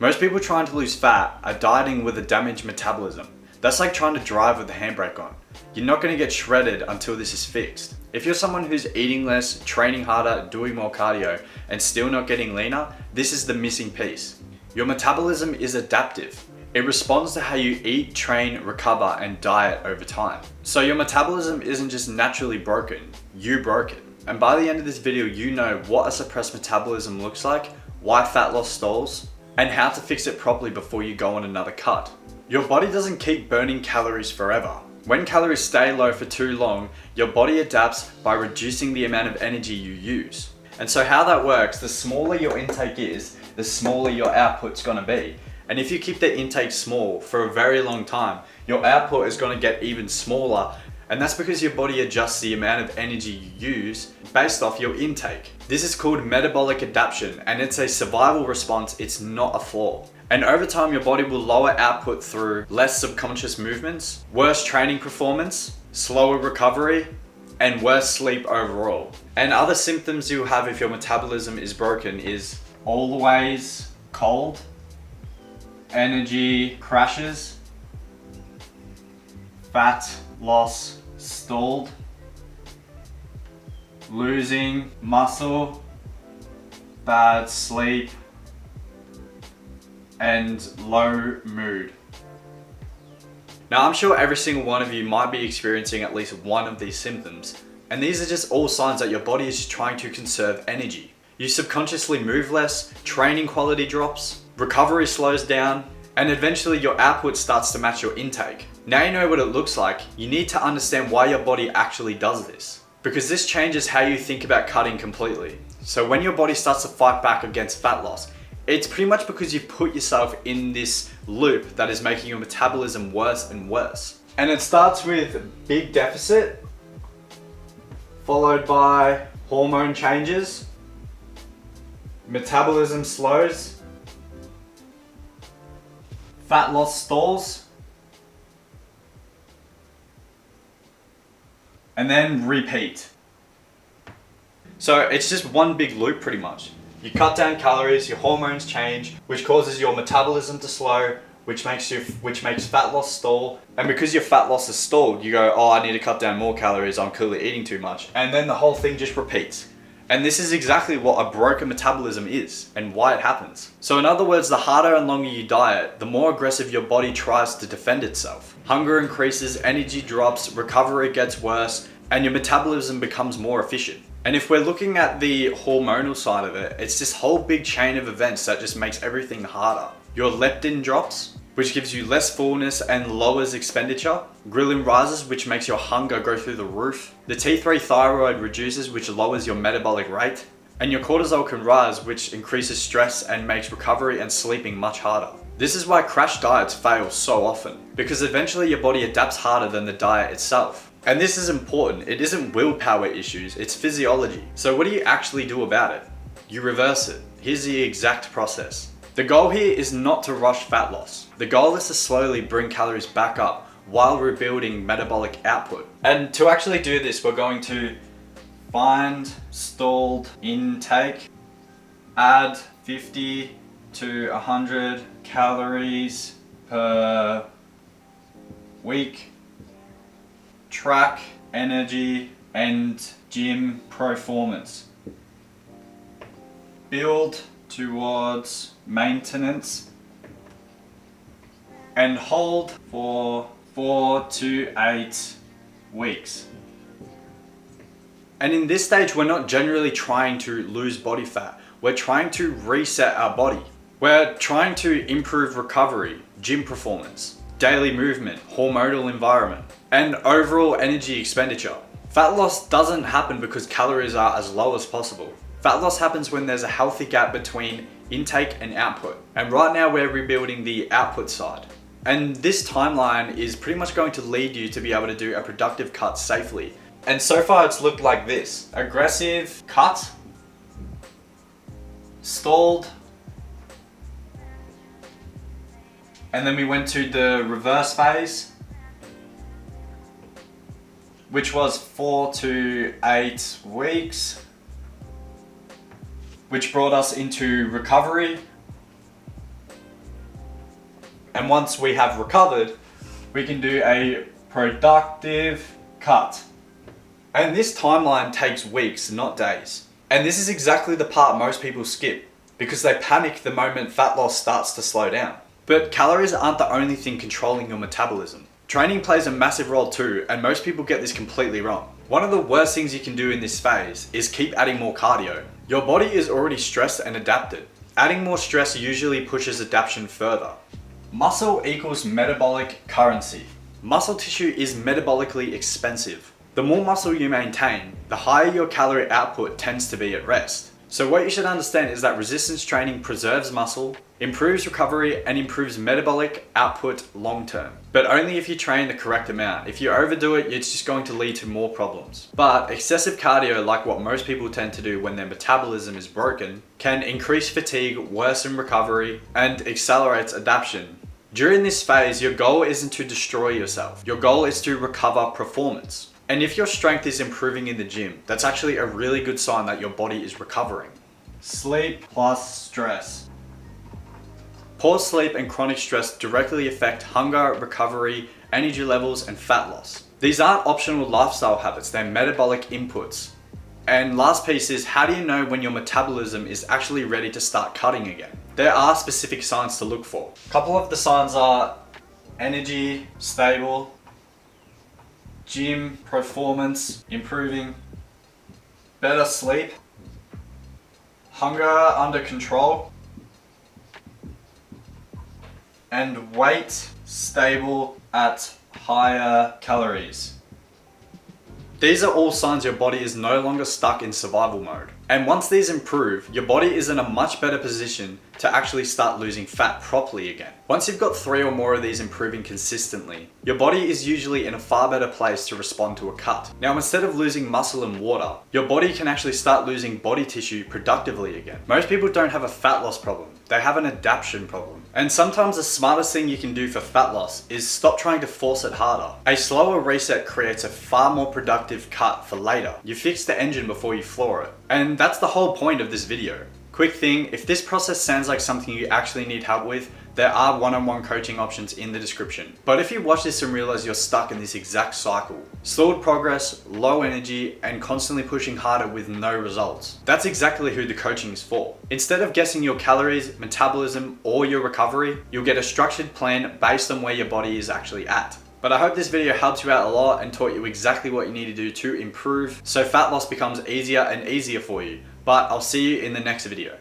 Most people trying to lose fat are dieting with a damaged metabolism. That's like trying to drive with the handbrake on. You're not going to get shredded until this is fixed. If you're someone who's eating less, training harder, doing more cardio, and still not getting leaner, this is the missing piece. Your metabolism is adaptive. It responds to how you eat, train, recover, and diet over time. So your metabolism isn't just naturally broken, you broke it. And by the end of this video, you know what a suppressed metabolism looks like, why fat loss stalls, and how to fix it properly before you go on another cut. Your body doesn't keep burning calories forever. When calories stay low for too long, your body adapts by reducing the amount of energy you use. And so how that works, the smaller your intake is, the smaller your output's gonna be. And if you keep the intake small for a very long time, your output is gonna get even smaller. And that's because your body adjusts the amount of energy you use based off your intake. This is called metabolic adaptation, and it's a survival response, it's not a flaw. And over time, your body will lower output through less subconscious movements, worse training performance, slower recovery, and worse sleep overall. And other symptoms you'll have if your metabolism is broken is always cold, energy crashes, fat loss stalled, losing muscle, bad sleep, and low mood. Now I'm sure every single one of you might be experiencing at least one of these symptoms, and these are just all signs that your body is just trying to conserve energy. You subconsciously move less, training quality drops, recovery slows down, and eventually your output starts to match your intake. Now you know what it looks like, you need to understand why your body actually does this. Because this changes how you think about cutting completely. So when your body starts to fight back against fat loss, it's pretty much because you've put yourself in this loop that is making your metabolism worse and worse. And it starts with big deficit, followed by hormone changes, metabolism slows, fat loss stalls, and then repeat. So it's just one big loop pretty much. You cut down calories, your hormones change, which causes your metabolism to slow, which makes fat loss stall. And because your fat loss is stalled, you go, oh, I need to cut down more calories, I'm clearly eating too much. And then the whole thing just repeats. And this is exactly what a broken metabolism is and why it happens. So in other words, the harder and longer you diet, the more aggressive your body tries to defend itself. Hunger increases, energy drops, recovery gets worse, and your metabolism becomes more efficient. And if we're looking at the hormonal side of it, it's this whole big chain of events that just makes everything harder. Your leptin drops, which gives you less fullness and lowers expenditure. Ghrelin rises, which makes your hunger go through the roof. The T3 thyroid reduces, which lowers your metabolic rate. And your cortisol can rise, which increases stress and makes recovery and sleeping much harder. This is why crash diets fail so often, because eventually your body adapts harder than the diet itself. And this is important, it isn't willpower issues, it's physiology. So what do you actually do about it? You reverse it. Here's the exact process. The goal here is not to rush fat loss. The goal is to slowly bring calories back up while rebuilding metabolic output. And to actually do this, we're going to find stalled intake, add 50 to 100 calories per week, track energy and gym performance, build towards maintenance, and hold for 4 to 8 weeks. And in this stage, we're not generally trying to lose body fat. We're trying to reset our body. We're trying to improve recovery, gym performance, daily movement, hormonal environment, and overall energy expenditure. Fat loss doesn't happen because calories are as low as possible. Fat loss happens when there's a healthy gap between intake and output. And right now we're rebuilding the output side. And this timeline is pretty much going to lead you to be able to do a productive cut safely. And so far it's looked like this: aggressive cut, stalled, and then we went to the reverse phase, which was 4 to 8 weeks, which brought us into recovery, And once we have recovered, we can do a productive cut. And this timeline takes weeks, not days. And this is exactly the part most people skip because they panic the moment fat loss starts to slow down. But calories aren't the only thing controlling your metabolism. Training plays a massive role too, and most people get this completely wrong. One of the worst things you can do in this phase is keep adding more cardio. Your body is already stressed and adapted. Adding more stress usually pushes adaptation further. Muscle equals metabolic currency. Muscle tissue is metabolically expensive. The more muscle you maintain, the higher your calorie output tends to be at rest. So what you should understand is that resistance training preserves muscle, improves recovery, and improves metabolic output long term. But only if you train the correct amount. If you overdo it, it's just going to lead to more problems. But excessive cardio, like what most people tend to do when their metabolism is broken, can increase fatigue, worsen recovery, and accelerates adaptation. During this phase, your goal isn't to destroy yourself. Your goal is to recover performance. And if your strength is improving in the gym, that's actually a really good sign that your body is recovering. Sleep plus stress. Poor sleep and chronic stress directly affect hunger, recovery, energy levels, and fat loss. These aren't optional lifestyle habits, they're metabolic inputs. And last piece is, how do you know when your metabolism is actually ready to start cutting again? There are specific signs to look for. A couple of the signs are energy stable, gym performance improving, better sleep, hunger under control, and weight stable at higher calories. These are all signs your body is no longer stuck in survival mode. And once these improve, your body is in a much better position to actually start losing fat properly again. Once you've got 3 or more of these improving consistently, your body is usually in a far better place to respond to a cut. Now, instead of losing muscle and water, your body can actually start losing body tissue productively again. Most people don't have a fat loss problem, they have an adaptation problem. And sometimes the smartest thing you can do for fat loss is stop trying to force it harder. A slower reset creates a far more productive cut for later. You fix the engine before you floor it. And that's the whole point of this video. Quick thing, if this process sounds like something you actually need help with, there are one-on-one coaching options in the description. But if you watch this and realize you're stuck in this exact cycle, slowed progress, low energy, and constantly pushing harder with no results, that's exactly who the coaching is for. Instead of guessing your calories, metabolism, or your recovery, you'll get a structured plan based on where your body is actually at. But I hope this video helped you out a lot and taught you exactly what you need to do to improve so fat loss becomes easier and easier for you. But I'll see you in the next video.